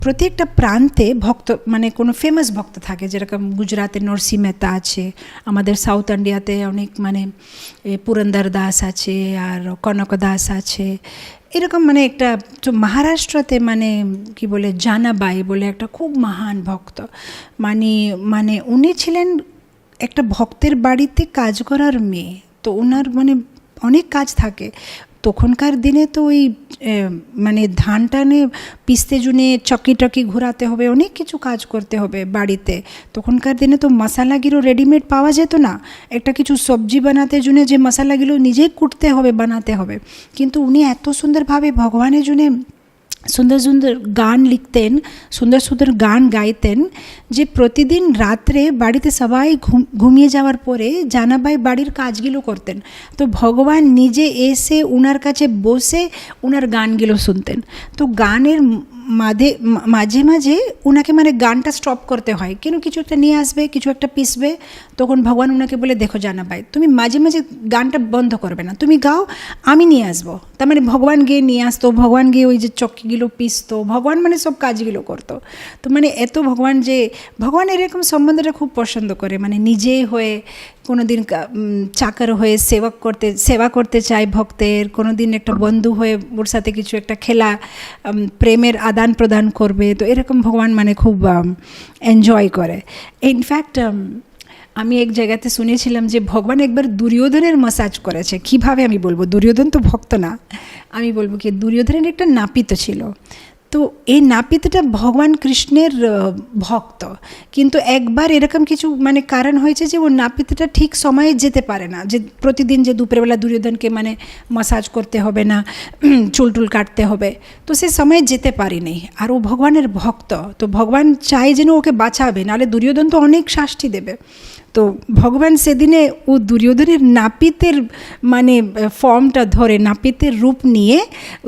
প্রত্যেকটা প্রান্তে ভক্ত মানে কোনো ফেমাস ভক্ত থাকে, যেরকম গুজরাতে নরসিং মেহতা আছে, আমাদের সাউথ ইন্ডিয়াতে অনেক মানে পুরন্দর দাস আছে আর কনক দাস আছে, এরকম মানে একটা। তো মহারাষ্ট্রতে মানে কি বলে জানাবাই বলে একটা খুব মহান ভক্ত, মানে উনি ছিলেন একটা ভক্তের বাড়িতে কাজ করার মেয়ে। তো ওনার মানে অনেক কাজ থাকে তখনকার দিনে। তো ওই মানে ধান টানে পিসতে জুনে চকি টকি ঘোরাতে হবে, অনেক কিছু কাজ করতে হবে বাড়িতে। তখনকার দিনে তো মশালাগুলো রেডিমেড পাওয়া যেত না, একটা কিছু সবজি বানাতে জুনে যে মশালাগুলো নিজেই কুটতে হবে, বানাতে হবে। কিন্তু উনি এত সুন্দরভাবে ভগবানের জন্য সুন্দর সুন্দর গান লিখতেন, সুন্দর সুন্দর গান গাইতেন, যে প্রতিদিন রাত্রে বাড়িতে সবাই ঘুমিয়ে যাওয়ার পরে জানাবাই বাড়ির কাজগুলো করতেন। তো ভগবান নিজে এসে ওনার কাছে বসে ওনার গানগুলো শুনতেন। তো গানের মাঝে মাঝে ওনাকে মানে গানটা স্টপ করতে হয়, কেন কিছু একটা নিয়ে আসবে, কিছু একটা পিসবে। তখন ভগবান ওনাকে বলে, দেখো জানাবাই, তুমি মাঝে মাঝে গানটা বন্ধ করবে না, তুমি গাও, আমি নিয়ে আসবো। তার মানে ভগবান গিয়ে নিয়ে আসতো, ভগবান গিয়ে ওই যে চক্কিগুলো পিসতো, ভগবান মানে সব কাজগুলো করতো। তো মানে এত ভগবান এরকম সম্বন্ধটা খুব পছন্দ করে, মানে নিজে হয়ে কোনো দিন চাকর হয়ে সেবা করতে চায় ভক্তের, কোনো দিন একটা বন্ধু হয়ে ওর সাথে কিছু একটা খেলা প্রেমের আদান প্রদান করবে। তো এরকম ভগবান মানে খুব এনজয় করে। ইনফ্যাক্ট আমি এক জায়গাতে শুনেছিলাম যে ভগবান একবার দুর্যোধনের ম্যাসাজ করেছে। কিভাবে আমি বলবো, দুর্যোধন তো ভক্ত না, আমি বলবো কি দুর্যোধনের একটা নাপিত ছিল। তো এই নাপিতটা ভগবান কৃষ্ণের ভক্ত, কিন্তু একবার এরকম কিছু মানে কারণ হয়েছে যে ও নাপিতটা ঠিক সময়ে যেতে পারে না, যে প্রতিদিন যে দুপুরবেলা দুর্যোধনকে মানে ম্যাসাজ করতে হবে না, চুল কাটতে হবে, তো সে সময়ে যেতে পারেনি। আর ও ভগবানের ভক্ত, তো ভগবান চায় যেন ওকে বাঁচাবে, নাহলে দুর্যোধন তো অনেক শাস্তি দেবে। তো ভগবান সেদিনে ও দুর্যোধনের নাপিতের মানে ফর্মটা ধরে, নাপিতের রূপ নিয়ে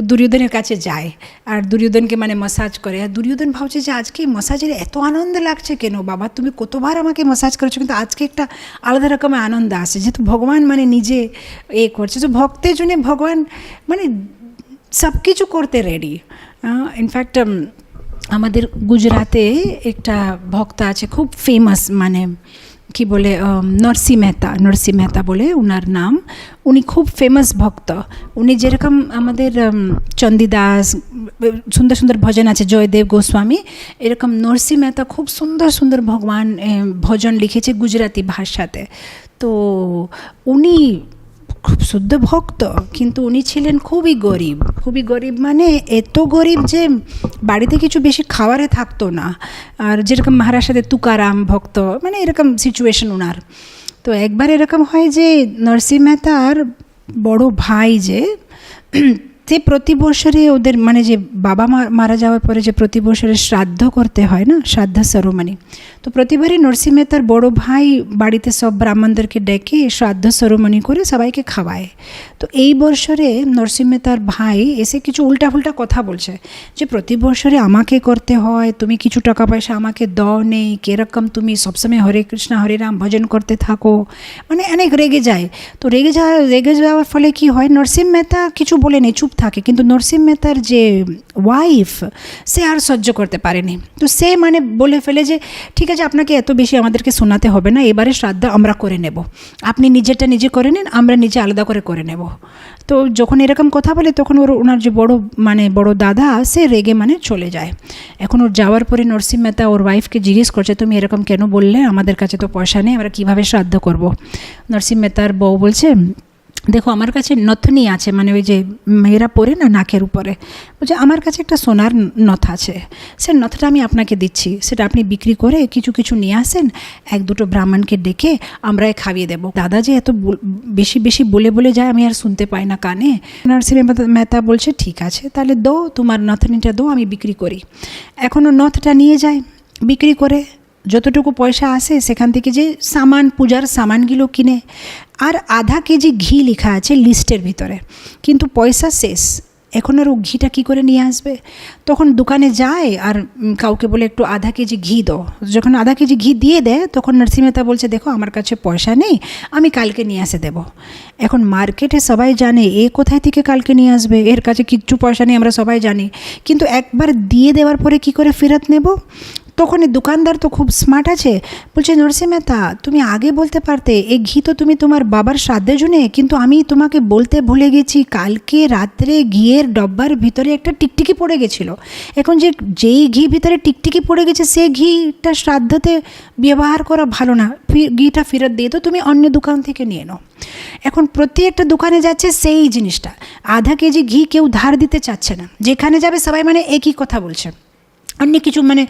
দুর্যোধনের কাছে যায় আর দুর্যোধনকে মানে ম্যাসাজ করে। আর দুর্যোধন ভাবছে যে আজকে ম্যাসাজের এত আনন্দ লাগছে কেন, বাবা তুমি কতবার আমাকে ম্যাসাজ করেছো, কিন্তু আজকে একটা আলাদা রকমের আনন্দ আসে, যেহেতু ভগবান মানে নিজে করছে। তো ভক্তের জন্য ভগবান মানে সব কিছু করতে রেডি। ইনফ্যাক্ট আমাদের গুজরাতে একটা ভক্ত আছে খুব ফেমাস, মানে কি বলে নরসিং মেহতা বলে ওনার নাম। উনি খুব ফেমাস ভক্ত। উনি যেরকম আমাদের চণ্ডীদাস সুন্দর সুন্দর ভজন আছে, জয়দেব গোস্বামী, এরকম নরসিং মেহতা খুব সুন্দর সুন্দর ভগবান ভজন লিখেছে গুজরাটি ভাষাতে। তো উনি খুব শুদ্ধ ভক্ত, কিন্তু উনি ছিলেন খুবই গরিব, মানে এত গরিব যে বাড়িতে কিছু বেশি খাবারে থাকতো না। আর যেরকম মহারাষ্ট্রে তুকারাম ভক্ত, মানে এরকম সিচুয়েশন ওনার। তো একবার এরকম হয় যে নরসিং মেহতার বড় ভাই যে সে প্রতি বছরে ওদের মানে যে বাবা মারা যাওয়ার পরে যে প্রতি বছরে শ্রাদ্ধ করতে হয় না, শ্রাদ্ধ সেরেমনি, তো প্রতিবারই নরসিং মেহতার বড় ভাই বাড়িতে সব ব্রাহ্মণদেরকে ডেকে শ্রাদ্ধ সেরেমনি করে সবাইকে খাওয়ায়। তো এই বছরে নরসিং মেহতার ভাই এসে কিছু উল্টাফুল্টা কথা বলছে, যে প্রতি বছরে আমাকে করতে হয়, তুমি কিছু টাকা পয়সা আমাকে দাও নেই, কিরকম তুমি সবসময় হরে কৃষ্ণ হরে রাম ভজন করতে থাকো, মানে অনেক রেগে যায়। তো রেগে যাওয়ার ফলে কি হয়, নরসিং মেহতা কিছু বলে নেই, চুপ থাকে। কিন্তু নরসিং মেহতার যে ওয়াইফ, সে আর সহ্য করতে পারেনি। তো সে মানে বলে ফেলে যে ঠিক আছে, আপনাকে এত বেশি আমাদেরকে শোনাতে হবে না, এবারে শ্রাদ্ধ আমরা করে নেব, আপনি নিজেরটা নিজে করে নিন, আমরা নিজে আলাদা করে নেব। তো যখন এরকম কথা বলে তখন ওনার যে বড় দাদা, সে রেগে মানে চলে যায়। এখন ওর যাওয়ার পরে নরসিং মেহতা ওর ওয়াইফকে জিজ্ঞেস করছে, তুমি এরকম কেন বললে, আমাদের কাছে তো পয়সা নেই, আমরা কীভাবে শ্রাদ্ধ করব। নরসিং মেহতার বউ বলছে, দেখো আমার কাছে নথনি আছে, মানে ওই যে মেয়েরা পরে না নাকের উপরে, বলছে আমার কাছে একটা সোনার নথ আছে, সে নথটা আমি আপনাকে দিচ্ছি, সেটা আপনি বিক্রি করে কিছু কিছু নিয়ে আসেন, এক দুটো ব্রাহ্মণকে ডেকে আমরা খাইয়ে দেবো। দাদা যে এত বেশি বলে যায়, আমি আর শুনতে পাই না কানে। নরসিং মেহতা বলছে ঠিক আছে, তাহলে দো, তোমার নথনিটা দো, আমি বিক্রি করি। এখনও নথটা নিয়ে যায়, বিক্রি করে যতটুকু পয়সা আসে সেখান থেকে যে পূজার সামানগুলো কিনে, আর আধা কেজি ঘি লেখা আছে লিস্টের ভিতরে, কিন্তু পয়সা শেষ। এখন আর ও ঘিটা কী করে নিয়ে আসবে? তখন দোকানে যায় আর কাউকে বলে একটু আধা কেজি ঘি দাও। যখন আধা কেজি ঘি দিয়ে দেয় তখন নরসি মেহতা বলছে দেখো আমার কাছে পয়সা নেই, আমি কালকে নিয়ে এসে দেবো। এখন মার্কেটে সবাই জানে এ কোথায় থেকে কালকে নিয়ে আসবে, এর কাছে কিচ্ছু পয়সা নেই, আমরা সবাই জানি। কিন্তু একবার দিয়ে দেওয়ার পরে কি করে ফেরত নেব? তখন এই দোকানদার তো খুব স্মার্ট আছে, বলছে নরসি মেহতা তুমি আগে বলতে পারতে, এই ঘি তো তুমি তোমার বাবার শ্রাদ্ধের জন্যে, কিন্তু আমি তোমাকে বলতে ভুলে গেছি কালকে রাত্রে ঘিয়ের ডব্বার ভিতরে একটা টিকটিকি পড়ে গেছিলো। এখন যেই ঘি ভিতরে টিকটিকি পড়ে গেছে সেই ঘিটা শ্রাদ্ধতে ব্যবহার করা ভালো না, ঘিটা ফেরত দিয়ে তো তুমি অন্য দোকান থেকে নিয়ে নাও। এখন প্রত্যেকটা দোকানে যাচ্ছে সেই জিনিসটা, আধা কেজি ঘি কেউ ধার দিতে চাচ্ছে না, যেখানে যাবে সবাই মানে একই কথা বলছে, অন্য কিছু মানে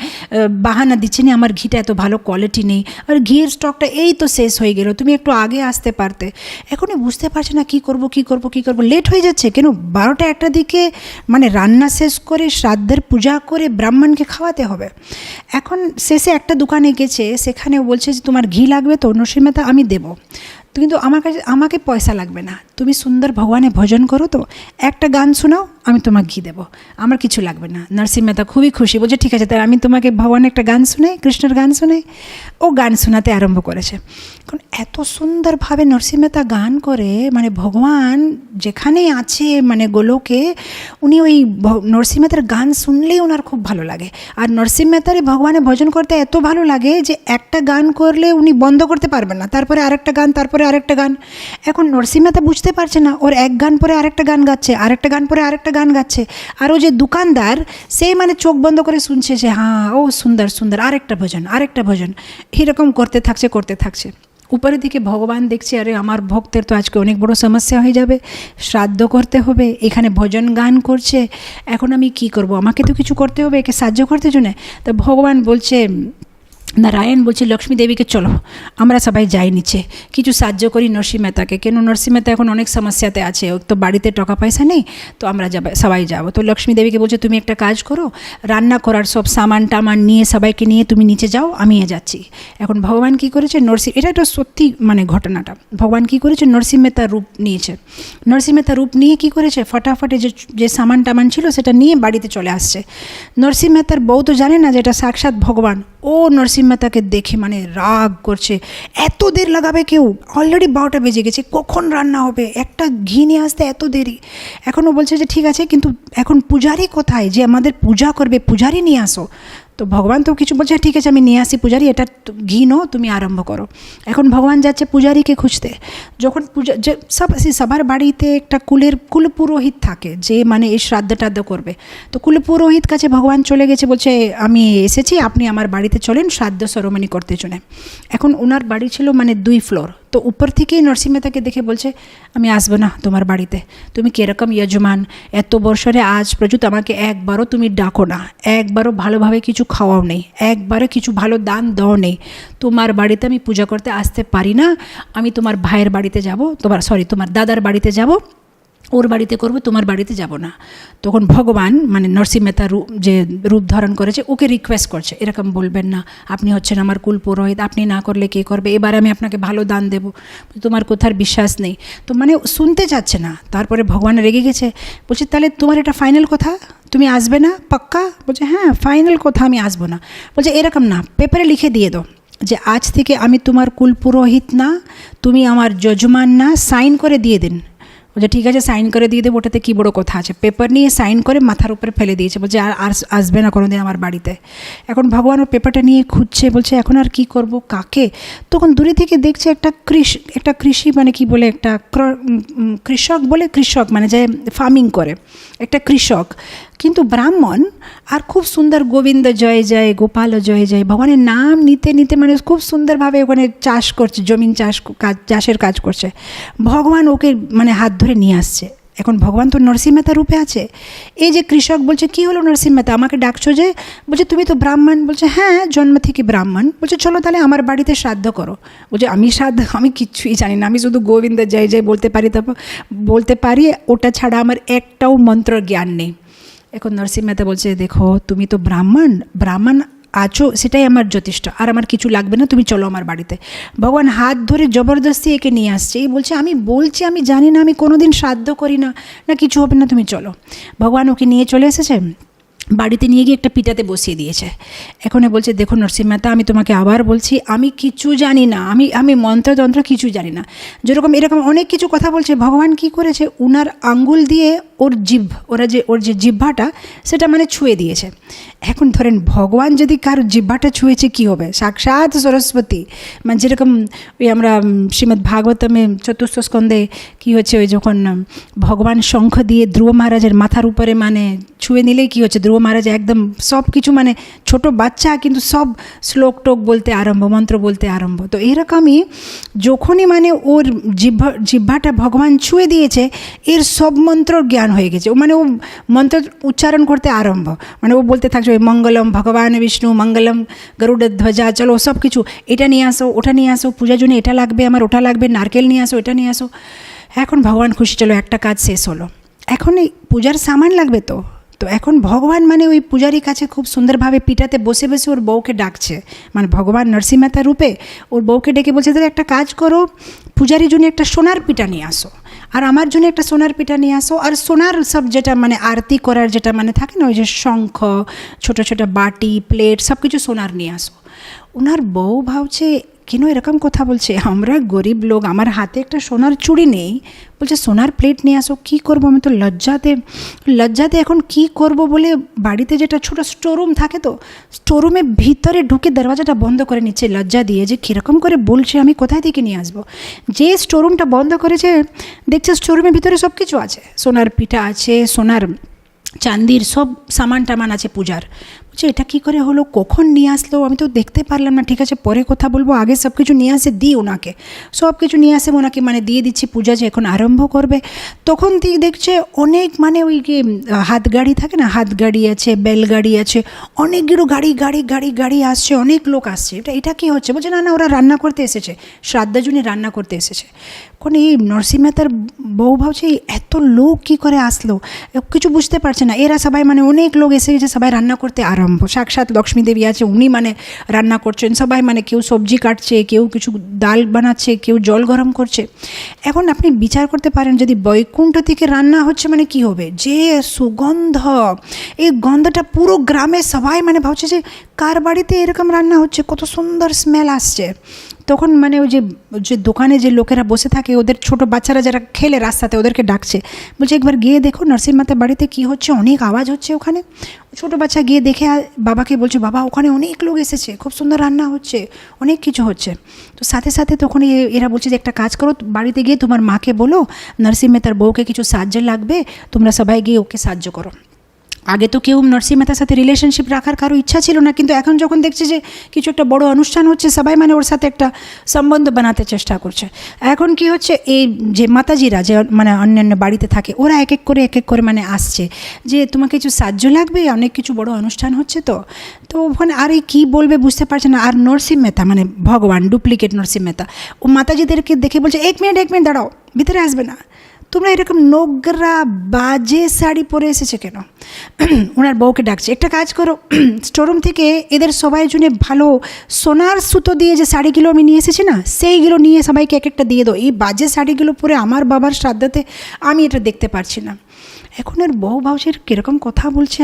বাহানা দিচ্ছে না, আমার ঘিটা এত ভালো কোয়ালিটি নেই, আর ঘিয়ের স্টকটা এই তো শেষ হয়ে গেল, তুমি একটু আগে আসতে পারতে। এখনই বুঝতে পারছে না কী করব, লেট হয়ে যাচ্ছে। কেন 12টা 1টা দিকে মানে রান্না শেষ করে শ্রাদ্ধের পূজা করে ব্রাহ্মণকে খাওয়াতে হবে। এখন শেষে একটা দোকানে গেছে, সেখানে বলছে যে তোমার ঘি লাগবে তো? নরসি মেহতা আমি দেবো, কিন্তু আমাকে পয়সা লাগবে না, তুমি সুন্দর ভগবানের ভজন করো তো, একটা গান শোনাও, আমি তোমাকে ঘি দেবো, আমার কিছু লাগবে না। নরসি মেহতা খুবই খুশি, বলছে ঠিক আছে, তাই আমি তোমাকে ভগবানের একটা গান শোনাই, কৃষ্ণের গান শোনাই। ও গান শোনাতে আরম্ভ করেছে। কারণ এত সুন্দরভাবে নরসি মেহতা গান করে, মানে ভগবান যেখানেই আছে মানে গোলকে, উনি ওই নরসি মেহতার গান শুনলেই ওনার খুব ভালো লাগে। আর নরসি মেহতার ভগবানের ভজন করতে এত ভালো লাগে যে একটা গান করলে উনি বন্ধ করতে পারবেন না, তারপরে আরেকটা গান, তারপরে আরেকটা গান। এখন নরসি মেহতা বুঝতে পারছে না, ওর এক গান পরে আরেকটা গান গাচ্ছে, আরেকটা গান পরে আরেকটা গান গাচ্ছে। আর ও যে দোকানদার সেই মানে চোখ বন্ধ করে শুনছে যে হ্যাঁ ও সুন্দর সুন্দর, আরেকটা ভজন, এরকম করতে থাকছে। উপরের দিকে ভগবান দেখছে, আরে আমার ভক্তের তো আজকে অনেক বড় সমস্যা হয়ে যাবে, শ্রাদ্ধ করতে হবে, এখানে ভজন গান করছে, এখন আমি কি করব? আমাকে তো কিছু করতে হবে একে সাহায্য করতে জন্য। তো ভগবান বলছে, নারায়ণ বলছে লক্ষ্মী দেবীকে চলো আমরা সবাই যাই নিচে, কিছু সাহায্য করি নরসি মেহতাকে। কেন নরসি মেহতা এখন অনেক সমস্যাতে আছে, ওর তো বাড়িতে টাকা পয়সা নেই, তো আমরা সবাই যাবো। তো লক্ষ্মী দেবীকে বলছে তুমি একটা কাজ করো, রান্না করার সব সামান টামান নিয়ে সবাইকে নিয়ে তুমি নিচে যাও, আমি যাচ্ছি। এখন ভগবান কী করেছে, এটা একটা সত্যি মানে ঘটনাটা, ভগবান কী করেছে, নরসি মেহতা রূপ নিয়েছে। নরসি মেহতা রূপ নিয়ে কী করেছে, ফটাফটে যে সামান টামান ছিল সেটা নিয়ে বাড়িতে চলে আসছে। নরসি মেহতার বউ তো জানে না যে এটা সাক্ষাৎ ভগবান। ও নরসি মেহতাকে দেখে মানে রাগ করছে, এত দের লাগাবে কেউ, অলরেডি 12টা বেজে গেছে, কখন রান্না হবে, একটা ঘি নিয়ে আসতে এত দেরি। এখনও বলছে যে ঠিক আছে, কিন্তু এখন পূজারি কোথায়, যে আমাদের পূজা করবে, পূজারি নিয়ে আসো। তো ভগবান তো কিছু বলছে ঠিক আছে আমি নিয়ে আসি পূজারি, এটা ঘি নো, তুমি আরম্ভ করো। এখন ভগবান যাচ্ছে পূজারিকে খুঁজতে। যখন সবার বাড়িতে একটা কুলপুরোহিত থাকে যে মানে এই শ্রাদ্ধ টাদ্ধ করবে, তো কুলপুরোহিত কাছে ভগবান চলে গেছে, বলছে আমি এসেছি, আপনি আমার বাড়িতে চলেন শ্রাদ্ধ সেরেমনি করতে জন্য। এখন ওনার বাড়ি ছিল মানে 2 ফ্লোর, তো উপর থেকেই নরসি মেহতাকে দেখে বলছে আমি আসবো না তোমার বাড়িতে, তুমি কীরকম যজমান, এত বছরে আজ পর্যন্ত আমাকে একবারও তুমি ডাকো না, একবারও ভালোভাবে কিছু খাওয়াও নেই, একবারও কিছু ভালো দান দাও নেই, তোমার বাড়িতে আমি পূজা করতে আসতে পারি না, আমি তোমার ভাইয়ের বাড়িতে যাব, তোমার দাদার বাড়িতে যাব, ওর বাড়িতে করবো, তোমার বাড়িতে যাব না। তখন ভগবান মানে নরসি মেহতা যে রূপ ধারণ করেছে ওকে রিকোয়েস্ট করছে, এরকম বলবেন না, আপনি হচ্ছেন আমার কুলপুরোহিত, আপনি না করলে কে করবে, এবার আমি আপনাকে ভালো দান দেবো, তোমার কোথার বিশ্বাস নেই। তো মানে শুনতে চাচ্ছে না। তারপরে ভগবান রেগে গেছে, বলছে তাহলে তোমার এটা ফাইনাল কথা, তুমি আসবে না পাক্কা? বলছে হ্যাঁ ফাইনাল কথা, আমি আসবো না। বলছে এরকম না, পেপারে লিখে দিয়ে দাও যে আজ থেকে আমি তোমার কুলপুরোহিত না, তুমি আমার যজমান না, সাইন করে দিয়ে দিন। বলছে ঠিক আছে সাইন করে দিয়ে দেবো, ওটাতে কী বড়ো কথা আছে। পেপার নিয়ে সাইন করে মাথার উপরে ফেলে দিয়েছে, বলছে আর আসবে না কোনোদিন আমার বাড়িতে। এখন ভগবান ওর পেপারটা নিয়ে খুঁজছে, বলছে এখন আর কি করব, কাকে? তখন দূরে থেকে দেখছে একটা কৃষি মানে কি বলে, একটা কৃষক মানে যে ফার্মিং করে, একটা কৃষক কিন্তু ব্রাহ্মণ, আর খুব সুন্দর গোবিন্দ জয় জয়, গোপাল জয় জয়, ভগবানের নাম নিতে নিতে মানে খুব সুন্দরভাবে ওখানে চাষ করছে, জমিন চাষের কাজ করছে। ভগবান ওকে মানে হাত ধরে নিয়ে আসছে। এখন ভগবান তো নরসি মেহতা রূপে আছে। এই যে কৃষক বলছে কী হলো নরসি মেহতা, আমাকে ডাকছো যে? বলছে তুমি তো ব্রাহ্মণ। বলছে হ্যাঁ জন্ম থেকে ব্রাহ্মণ। বলছে চলো তাহলে আমার বাড়িতে শ্রাদ্ধ করো। বলছে আমি কিচ্ছুই জানি না, আমি শুধু গোবিন্দ জয় জয় বলতে পারি, ওটা ছাড়া আমার একটাও মন্ত্র জ্ঞান নেই। এখন নরসি মেহতা বলছে দেখো তুমি তো ব্রাহ্মণ আছো সেটাই আমার যথেষ্ট, আর আমার কিছু লাগবে না, তুমি চলো আমার বাড়িতে। ভগবান হাত ধরে জবরদস্তি একে নিয়ে আসছে। এই বলছে আমি বলছি আমি জানি না, আমি কোনোদিন শ্রাদ্ধ করি না, না কিছু হবে না, তুমি চলো। ভগবান ওকে নিয়ে চলে এসেছে, বাড়িতে নিয়ে গিয়ে একটা পিঠাতে বসিয়ে দিয়েছে। এখন বলছে দেখো নরসিংহ মেহতা, আমি তোমাকে আবার বলছি আমি কিছু জানি না, আমি মন্ত্রতন্ত্র কিছু জানি না। যেরকম এরকম অনেক কিছু কথা বলছে, ভগবান কি করেছে উনার আঙ্গুল দিয়ে ওর যে জিহ্বাটা সেটা মানে ছুঁয়ে দিয়েছে। এখন ধরেন ভগবান যদি কার জিহ্বাটা ছুঁয়েছে কি হবে, সাক্ষাৎ সরস্বতী। মানে যেরকম ওই আমরা শ্রীমদ্ ভাগবতমে চতুর্থ স্কন্ধে কী হচ্ছে, ওই যখন ভগবান শঙ্খ দিয়ে ধ্রুব মহারাজের মাথার উপরে মানে ছুঁয়ে নিলেই কী হচ্ছে, ধ্রুব মহারাজ একদম সব কিছু মানে ছোট বাচ্চা কিন্তু সব শ্লোক টোক বলতে আরম্ভ, মন্ত্র বলতে আরম্ভ। তো এরকমই যখনই মানে ওর জিহ্বাটা ভগবান ছুঁয়ে দিয়েছে, এর সব মন্ত্র জ্ঞান হয়ে গেছে। ও মানে ও মন্ত্র উচ্চারণ করতে আরম্ভ, মানে ও বলতে থাকছে ওই মঙ্গলম ভগবান বিষ্ণু মঙ্গলম গরুড়ধ্বজা, চলো সব কিছু এটা নিয়ে আসো, ওটা নিয়ে আসো, পূজার জন্য এটা লাগবে, আমার ওটা লাগবে, নারকেল নিয়ে আসো, এটা নিয়ে আসো। এখন ভগবান খুশি, চলো একটা কাজ শেষ হলো। এখন এই পূজার সামান লাগবে তো এখন ভগবান মানে ওই পূজারীর কাছে খুব সুন্দরভাবে পিঠাতে বসে বসে ওর বউকে ডাকছে, মানে ভগবান নরসিংহ মেহতা রূপে ওর বউকে ডেকে বলছে তাহলে একটা কাজ করো, পূজারীর জন্য একটা সোনার পিঠা নিয়ে আসো, আর আমার জন্য একটা সোনার পিঠা নিয়ে আসো, আর সোনার সব যেটা মানে আরতি করার যেটা মানে থাকে না, ওই যে শঙ্খ, ছোটো ছোটো বাটি, প্লেট, সব কিছু সোনার নিয়ে আসো। ওনার বউ ভাবছে কেন এরকম কথা বলছে, আমরা গরিব লোক, আমার হাতে একটা সোনার চুড়ি নেই, বলছে সোনার প্লেট নিয়ে আসো। কী করবো আমি তো লজ্জাতে এখন কি করব বলে বাড়িতে যেটা ছোটো স্টোরুম থাকে, তো স্টোরুমে ভিতরে ঢুকে দরওয়াজাটা বন্ধ করে নিচ্ছে লজ্জা দিয়ে, যে কীরকম করে বলছে আমি কোথায় থেকে নিয়ে আসবো। যে স্টোরুমটা বন্ধ করেছে দেখছে স্টোরুমের ভিতরে সব কিছু আছে, সোনার পিঠা আছে, সোনার চান্দির সব সামান টামান আছে পূজার। বলছে এটা কী করে হলো, কখন নিয়ে আসলো, আমি তো দেখতে পারলাম না, ঠিক আছে পরে কথা বলবো, আগে সব কিছু নিয়ে আসে দিই ওনাকে, সব কিছু নিয়ে আসে ওনাকে মানে দিয়ে দিচ্ছি, পূজা যে এখন আরম্ভ করবে। তখন দেখছে অনেক মানে ওই যে হাত গাড়ি থাকে না, হাত গাড়ি আছে, বেলগাড়ি আছে, অনেকগুলো গাড়ি আসছে, অনেক লোক আসছে। এটা কী হচ্ছে, বলছে না ওরা রান্না করতে এসেছে, শ্রাদ্ধের জন্য রান্না করতে এসেছে। এখন এই নরসিংহ মেহতার বউ ভাবছে এত লোক কী করে আসলো, কিছু বুঝতে পারছে না। এরা সবাই মানে অনেক লোক এসে গেছে, সবাই রান্না করতে আরম্ভ, সাক্ষাৎ লক্ষ্মী দেবী আছে, উনি মানে রান্না করছেন, সবাই মানে কেউ সবজি কাটছে, কেউ কিছু ডাল বানাচ্ছে, কেউ জল গরম করছে। এখন আপনি বিচার করতে পারেন যদি বৈকুণ্ঠ থেকে রান্না হচ্ছে মানে কি হবে, যে সুগন্ধ, এই গন্ধটা পুরো গ্রামে সবাই মানে ভাবছে যে কার বাড়িতে এরকম রান্না হচ্ছে, কত সুন্দর স্মেল আসছে। তখন মানে ওই যে দোকানে যে লোকেরা বসে থাকে, ওদের ছোট বাচ্চারা যারা খেলে রাস্তাতে, ওদেরকে ডাকছে, বলছে একবার গিয়ে দেখো নরসিংহ মেহতার বাড়িতে কী হচ্ছে, অনেক আওয়াজ হচ্ছে ওখানে। ছোটো বাচ্চা গিয়ে দেখে বাবাকে বলছে বাবা ওখানে অনেক লোক এসেছে, খুব সুন্দর রান্না হচ্ছে, অনেক কিছু হচ্ছে। তো সাথে সাথে তখন এরা বলছে যে একটা কাজ করো, বাড়িতে গিয়ে তোমার মাকে বলো নরসিংহ মেহতার বউকে কিছু সাহায্য লাগবে, তোমরা সবাই গিয়ে ওকে সাহায্য করো। আগে তো কেউ নরসিংহ মেহতার সাথে রিলেশনশিপ রাখার কারো ইচ্ছা ছিল না, কিন্তু এখন যখন দেখছে যে কিছু একটা বড় অনুষ্ঠান হচ্ছে, সবাই মানে ওর সাথে একটা সম্বন্ধ বানাতে চেষ্টা করছে। এখন কি হচ্ছে, এই যে মাতাজিরা যে মানে অন্যান্য বাড়িতে থাকে, ওরা এক এক করে মানে আসছে যে তোমাকে কিছু সাহায্য লাগবে, অনেক কিছু বড় অনুষ্ঠান হচ্ছে। তো ওখানে আর এই কী বলবে বুঝতে পারছে না। আর নরসিংহ মেহতা মানে ভগবান ডুপ্লিকেট নরসিংহ মেহতা, ও মাতাজিদেরকে দেখে বলছে এক মিনিট দাঁড়াও, ভিতরে আসবে না, তোমরা এরকম নোংরা বাজে শাড়ি পরে এসেছে কেন। ওনার বউকে ডাকছে একটা কাজ করো, স্টোরুম থেকে এদের সবাই জন্য ভালো সোনার সুতো দিয়ে যে শাড়িগুলো আমি নিয়ে এসেছি না, সেইগুলো নিয়ে সবাইকে এক একটা দিয়ে দাও, এই বাজে শাড়িগুলো পরে আমার বাবার শ্রাদ্ধতে আমি এটা দেখতে পারছি না। এখন এর বউ ভাবছের কীরকম কথা বলছে,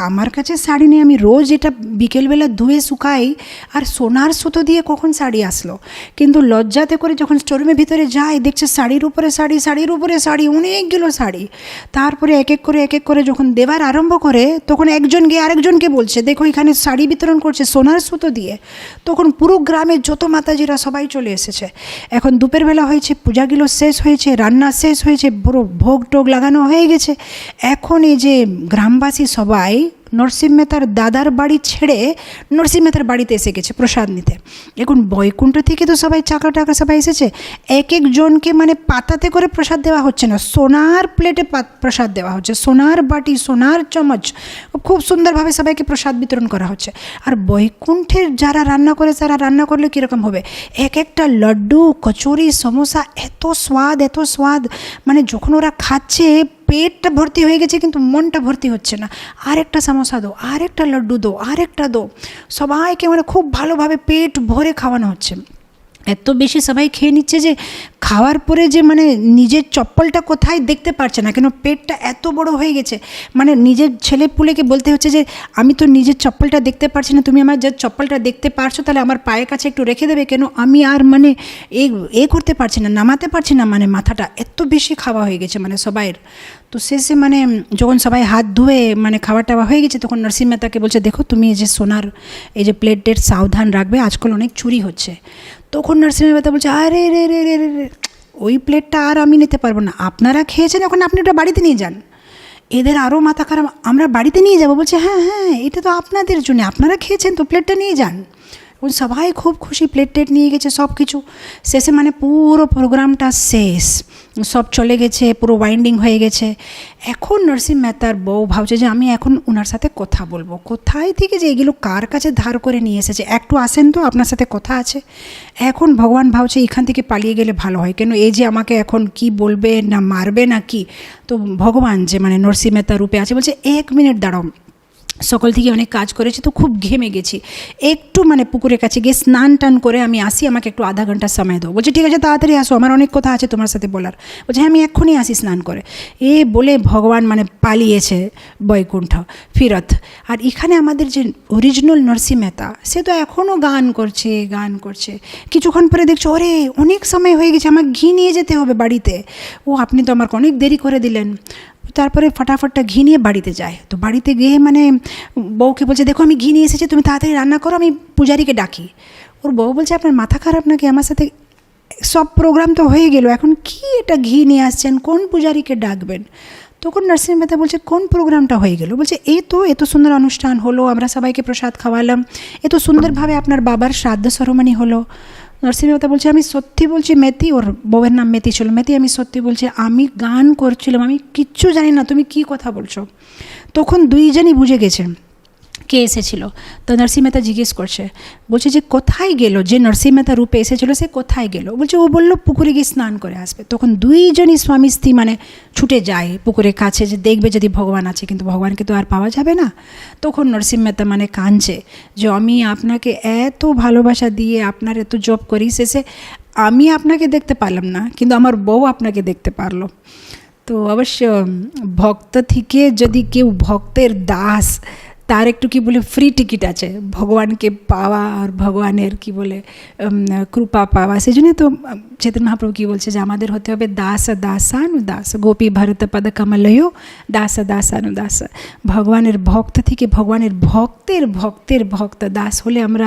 আমার কাছে শাড়ি নেই, আমি রোজ এটা বিকেলবেলা ধুয়ে শুকাই, আর সোনার সুতো দিয়ে কখন শাড়ি আসলো। কিন্তু লজ্জাতে করে যখন স্টোরুমের ভিতরে যায় দেখছে শাড়ির উপরে শাড়ি, অনেকগুলো শাড়ি। তারপরে এক এক করে যখন দেওয়ার আরম্ভ করে, তখন একজন গিয়ে আরেকজনকে বলছে দেখো এখানে শাড়ি বিতরণ করছে সোনার সুতো দিয়ে। তখন পুরো গ্রামের যত মাতাজিরা সবাই চলে এসেছে। এখন দুপুরবেলা হয়েছে, পূজাগুলো শেষ হয়েছে, রান্না শেষ হয়েছে, পুরো ভোগ টোগ লাগানো হয়ে গেছে। এখন এই যে গ্রামবাসী সবাই নরসিংহ মেহতার দাদার বাড়ি ছেড়ে নরসিংহ মেহতার বাড়িতে এসে গেছে প্রসাদ নিতে। এখন বৈকুণ্ঠ থেকে তো সবাই চাকা সবাই এসেছে, এক একজনকে মানে পাতাতে করে প্রসাদ দেওয়া হচ্ছে না, সোনার প্লেটে প্রসাদ দেওয়া হচ্ছে, সোনার বাটি, সোনার চামচ, খুব সুন্দরভাবে সবাইকে প্রসাদ বিতরণ করা হচ্ছে। আর বৈকুণ্ঠের যারা রান্না করে, তারা রান্না করলে কীরকম হবে, এক একটা লাড্ডু, কচুরি, সমোসা, এত স্বাদ মানে যখন ওরা খাচ্ছে পেটটা ভর্তি হয়ে গেছে কিন্তু মনটা ভর্তি হচ্ছে না, আরেকটা সমোসা দো, আরেকটা লাড্ডু দো, আরেকটা দো। সবাইকে মানে খুব ভালোভাবে পেট ভরে খাওয়ানো হচ্ছে। এত বেশি সবাই খেয়ে নিচ্ছে যে খাওয়ার পরে যে মানে নিজের চপ্পলটা কোথায় দেখতে পারছে না, কেন পেটটা এত বড় হয়ে গেছে। মানে নিজের ছেলে পুলেকে বলতে হচ্ছে যে আমি তো নিজের চপ্পলটা দেখতে পারছি না, তুমি আমার যে চপ্পলটা দেখতে পারছো তাহলে আমার পায়ের কাছে একটু রেখে দেবে, কেন আমি আর মানে করতে পারছি না, নামাতে পারছি না মানে মাথাটা, এত বেশি খাওয়া হয়ে গেছে মানে সবাইয়ের। তো শেষে মানে যখন সবাই হাত ধুয়ে মানে খাওয়া টাওয়া হয়ে গেছে, তখন নরসিংহ মেহতাকে বলছে দেখো তুমি এই যে সোনার এই যে প্লেটের সাবধান রাখবে, আজকাল অনেক চুরি হচ্ছে। তখন নরসিংহ মেহতা বলছে আরে রে রে রে রে, ওই প্লেটটা আর আমি নিতে পারবো না, আপনারা খেয়েছেন এখন আপনি ওটা বাড়িতে নিয়ে যান। এদের আরও মাথা খারাপ, আমরা বাড়িতে নিয়ে যাবো? বলছে হ্যাঁ হ্যাঁ, এটা তো আপনাদের জন্য, আপনারা খেয়েছেন তো প্লেটটা নিয়ে যান। সবাই খুব খুশি, প্লেট টেট নিয়ে গেছে সব কিছু। শেষে মানে পুরো প্রোগ্রামটা শেষ, সব চলে গেছে, পুরো ওয়াইন্ডিং হয়ে গেছে। এখন নরসিংহ মেহতার বউ ভাবছে যে আমি এখন ওনার সাথে কথা বলবো, কোথায় থেকে যে এগুলো কার কাছে ধার করে নিয়ে এসেছে, একটু আসেন তো আপনার সাথে কথা আছে। এখন ভগবান ভাবছে এখান থেকে পালিয়ে গেলে ভালো হয়, কেন এই যে আমাকে এখন কি বলবে না মারবে না কি। তো ভগবান যে মানে নরসিংহ মেহতা রূপে আছে বলছে 1 মিনিট দাঁড়াও, সকাল থেকে অনেক কাজ করেছি তো খুব ঘেমে গেছি, একটু মানে পুকুরের কাছে গিয়ে স্নান টান করে আমি আসি, আমাকে একটু আধা ঘন্টা সময় দাও। বলছে ঠিক আছে তাড়াতাড়ি আসো, আমার অনেক কথা আছে তোমার সাথে বলার। বলছে হ্যাঁ আমি এক্ষুনি আসি স্নান করে। বলে ভগবান মানে পালিয়েছে বৈকুণ্ঠ ফিরত। আর এখানে আমাদের যে অরিজিনাল নরসিংহ মেহতা, সে তো এখনও গান করছে। কিছুক্ষণ পরে দেখছো ওরে অনেক সময় হয়ে গেছে, আমার ঘি নিয়ে যেতে হবে বাড়িতে। আপনি তো আমাকে অনেক দেরি করে দিলেন। তারপরে ফটাফটটা ঘি নিয়ে বাড়িতে যায়। তো বাড়িতে গিয়ে মানে বউকে বলছে দেখো আমি ঘি নিয়ে এসেছি, তুমি তাড়াতাড়ি রান্না করো, আমি পূজারীকে ডাকি। ওর বউ বলছে আপনার মাথা খারাপ নাকি, আমার সাথে সব প্রোগ্রাম তো হয়ে গেল, এখন কি এটা ঘি নিয়ে আসছেন, কোন পূজারীকে ডাকবেন? তখন নরসিংহ মেহতা বলছে কোন প্রোগ্রামটা হয়ে গেল? বলছে এত সুন্দর অনুষ্ঠান হলো, আমরা সবাইকে প্রসাদ খাওয়ালাম, এত সুন্দরভাবে আপনার বাবার শ্রাদ্ধ সেরেমনি হলো। নরসিংহ মেহতা বলছে আমি সত্যি বলছি মেথি, ওর বউয়ের নাম মেথি ছিল, মেথি আমি সত্যি বলছি আমি গান করছিলাম, আমি কিচ্ছু জানি না, তুমি কি কথা বলছো। তখন দুইজনই বুঝে গেছে কে এসেছিল। তো নরসিংহ মেহতা জিজ্ঞেস করছে, বলছে যে কোথায় গেল, যে নরসিংহ মেহতা রূপে এসেছিলো সে কোথায় গেল? বলছে ও বললো পুকুরে গিয়ে স্নান করে আসবে। তখন দুইজনই স্বামী স্ত্রী মানে ছুটে যায় পুকুরের কাছে যে দেখবে যদি ভগবান আছে, কিন্তু ভগবানকে তো আর পাওয়া যাবে না। তখন নরসিংহ মেহতা মানে কাঁদছে যে আমি আপনাকে এত ভালোবাসা দিয়ে আপনার এত জব করি, শেষে আমি আপনাকে দেখতে পারলাম না, কিন্তু আমার বউ আপনাকে দেখতে পারলো। তো অবশ্য ভক্ত থেকে যদি কেউ ভক্তের দাস, তার একটু কি বলে ফ্রি টিকিট আছে ভগবানকে পাওয়া আর ভগবানের কি বলে কৃপা পাওয়া। সেই জন্য তো চৈতন্য মহাপ্রভু কি বলছে যে আমাদের হতে হবে দাস দাসানুদাস, গোপী ভারত পদ কমলয় দাস দাসানুদাস। ভগবানের ভক্ত থেকে ভগবানের ভক্তের ভক্ত দাস হলে আমরা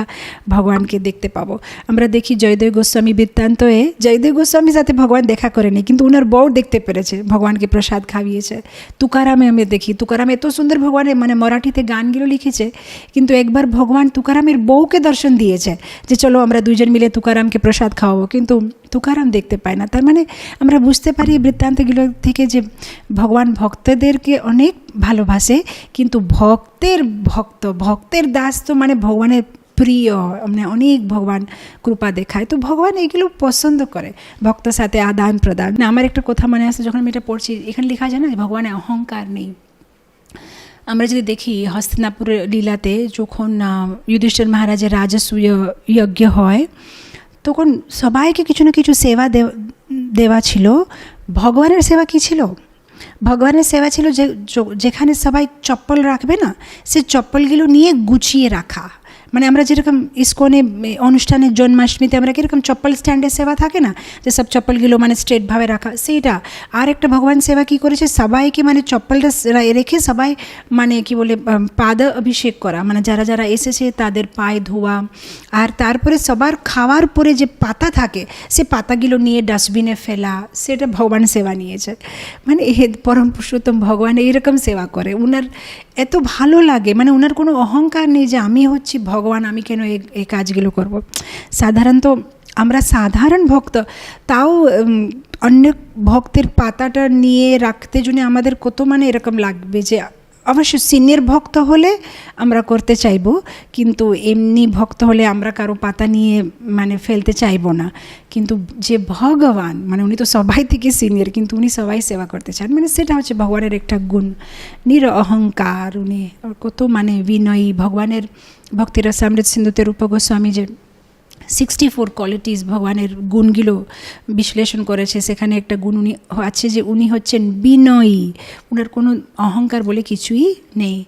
ভগবানকে দেখতে পাবো। আমরা দেখি জয়দেব গোস্বামী বৃত্তান্তয়ে জয়দেব গোস্বামীর সাথে ভগবান দেখা করেনি, কিন্তু ওনার বউ দেখতে পেরেছে, ভগবানকে প্রসাদ খাইয়েছে। তুকারামে আমি দেখি, তুকারাম এত সুন্দর ভগবানের মানে মারাঠিতে গানগুলো লিখেছে, কিন্তু একবার ভগবান তুকারামের বউকে দর্শন দিয়েছে যে চলো আমরা দুইজন মিলে তুকারামকে প্রসাদ খাওয়াবো, কিন্তু তুকারাম দেখতে পায় না। তার মানে আমরা বুঝতে পারি বৃত্তান্তগুলো থেকে যে ভগবান ভক্তদেরকে অনেক ভালোবাসে, কিন্তু ভক্তের দাস তো মানে ভগবানের প্রিয়, মানে অনেক ভগবান কৃপা দেখায়। তো ভগবান এগুলো পছন্দ করে, ভক্তের সাথে আদান প্রদান। আমার একটা কথা মনে আসছে যখন আমি এটা পড়ছি, এখানে লেখা যায় না ভগবানের অহংকার নেই। আমরা যদি দেখি হস্তিনাপুরের লীলাতে যখন যুধিষ্ঠির মহারাজের রাজস্ব যজ্ঞ হয়, তখন সবাইকে কিছু না কিছু সেবা দেওয়া ছিল। ভগবানের সেবা কী ছিল? ভগবানের সেবা ছিল যে যেখানে সবাই চপ্পল রাখবে না, সে চপ্পলগুলো নিয়ে গুছিয়ে রাখা। মানে আমরা যেরকম ইস্কনে অনুষ্ঠানের জন্মাষ্টমীতে আমরা কীরকম চপ্পল স্ট্যান্ডের সেবা থাকে না, যে সব চপ্পলগুলো মানে স্ট্রেটভাবে রাখা, সেইটা। আর একটা ভগবান সেবা কী করেছে, সবাইকে মানে চপ্পলটা রেখে সবাই মানে কি বলে পাদ অভিষেক করা, মানে যারা যারা এসেছে তাদের পায়ে ধোয়া। আর তারপরে সবার খাওয়ার পরে যে পাতা থাকে সে পাতাগুলো নিয়ে ডাস্টবিনে ফেলা, সেটা ভগবান সেবা নিয়েছে। মানে পরম পুরুষোত্তম ভগবান এইরকম সেবা করে, উনার এত ভালো লাগে। মানে ওনার কোনো অহংকার নেই যে আমি হচ্ছি ভগবান, আমি কেন এই কাজগুলো করব। সাধারণত আমরা সাধারণ ভক্ত, তাও অন্য ভক্তের পাতাটা নিয়ে রাখতে জন্য আমাদের কত মানে এরকম লাগবে যে অবশ্য সিনিয়র ভক্ত হলে আমরা করতে চাইবো, কিন্তু এমনি ভক্ত হলে আমরা কারো পাতা নিয়ে মানে ফেলতে চাইবো না। কিন্তু যে ভগবান মানে উনি তো সবাই থেকে সিনিয়র, কিন্তু উনি সবাই সেবা করতে চান, মানে সেটা হচ্ছে ভগবানের একটা গুণ, নিরঅহংকার। উনি কত মানে বিনয়ী। ভগবানের ভক্তিরসামৃত সিন্ধুতে রূপ গোস্বামী যে 64 কোয়ালিটিস ভগবানের গুণগুলো বিশ্লেষণ করেছে, সেখানে একটা গুণ উনি আছে যে উনি হচ্ছেন বিনয়ী, ওনার কোনো অহংকার বলে কিছুই নেই।